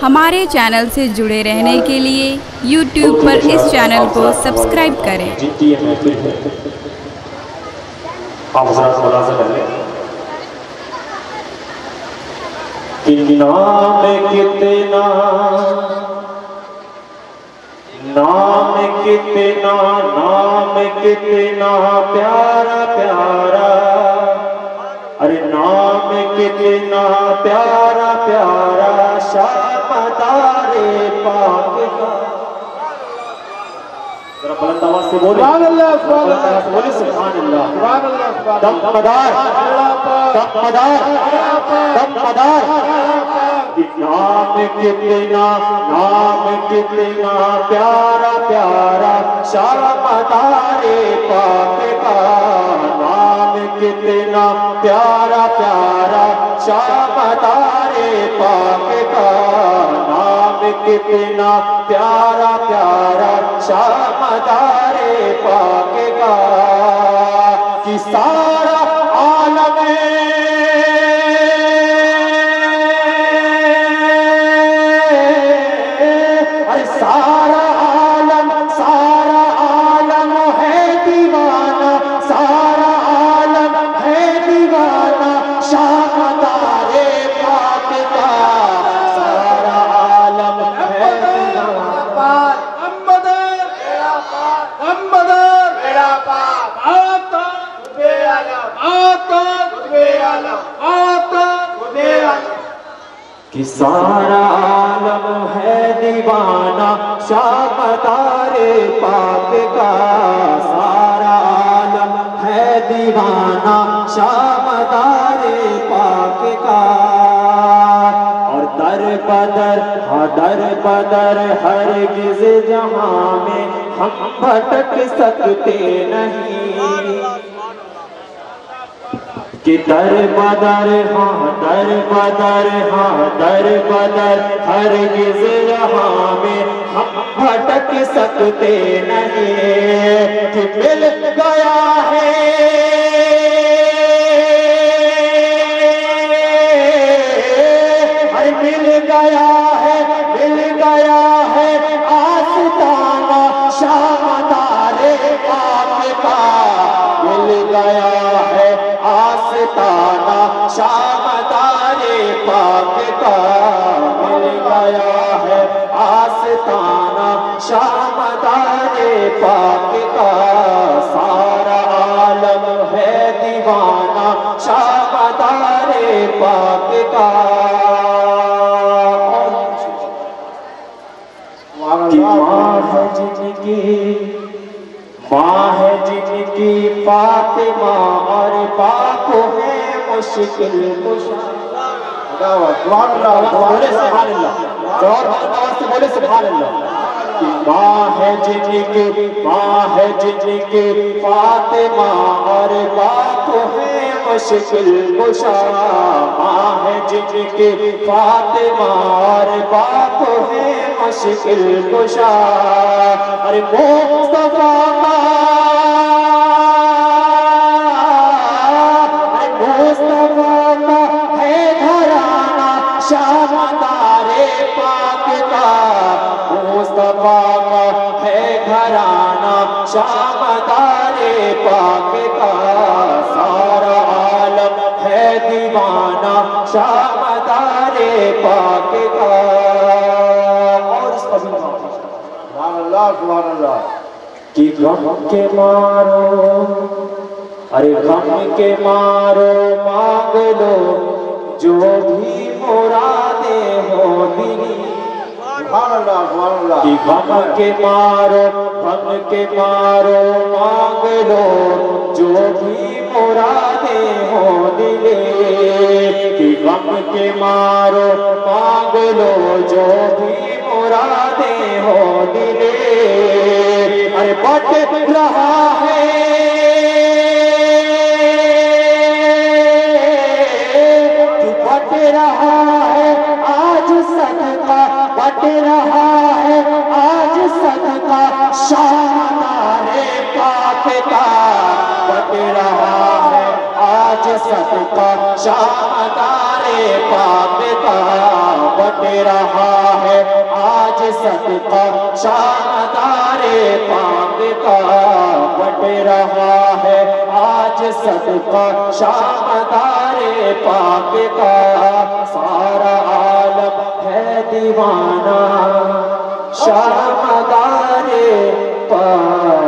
ہمارے چینل سے جڑے رہنے کے لیے یوٹیوب پر اس چینل کو سبسکرائب کریں۔ آپ حضرات ملاحظہ کر لیں کہ نام کتنا پیارا پیارا، ارے نام کتنا پیارا پیارا شامدار پاک کا۔ ذرا بلند آواز سے بولیں، سبحان اللہ، بولیں سبحان اللہ۔ دمدار نام کتنا پیارا پیارا شامدار پاک کا، نام کتنا پیارا پیارا شامدار پاک کا، نام کتنا پیارا پیارا شامدار پاک کا، کہ سارا عالم کہ سارا عالم ہے دیوانہ شامدار پاک کا، سارا عالم ہے دیوانہ شامدار پاک کا، اور در بدر ہرگز جہاں میں ہم بھٹک سکتے نہیں، کہ در بدر ہرگز یہاں میں ہم بھٹک سکتے نہیں، کہ مل گیا ہے آستانہ شامدار پاک کا، مل گیا ہے آستانہ شامدار پاک کا، مل گیا ہے آستانہ شامدار پاک کا، سارا عالم ہے دیوانہ شامدار پاک کا، کہ ماں ہے جن کی فاطمہ اور باپ ہے مشکل کشا۔ سبحان اللہ، بولے سبحان اللہ، اور آواز سے بولے سبحان اللہ، کہ ماں ہے جن کی فاطمہ اور باپ ہے مشکل کشا، ماں ہے جن کی فاطمہ اور باپ ہے مشکل کشا، ارے مصطفیٰ ہے گھرانہ شامدار پاک کا، مصطفیٰ کا ہے گھرانہ شامدار پاک کا، سارا عالم ہے دیوانہ شامدار پاک کا، اور اس کا بھی سبحان اللہ، کہ غم کے مارو، ارے غم کے مارو مانگ لو جو بھی مرادیں ہو دلی، کہ غم کے مارو مانگ لو جو بھی مرادیں ہو دلی، کہ غم کے مارو مانگ لو جو بھی مرادیں ہو دلی، ارے بٹ رہا ہے آج صدقہ، بٹ رہا ہے آج صدقہ شامدار پاک کا، بٹ رہا ہے آج آج صدقہ شامدار پاک کا بٹ رہا ہے آج صدقہ شامدار پاک کا بٹ رہا ہے آج صدقہ شامدار پاک کا سارا عالم ہے دیوانہ شامدار پاک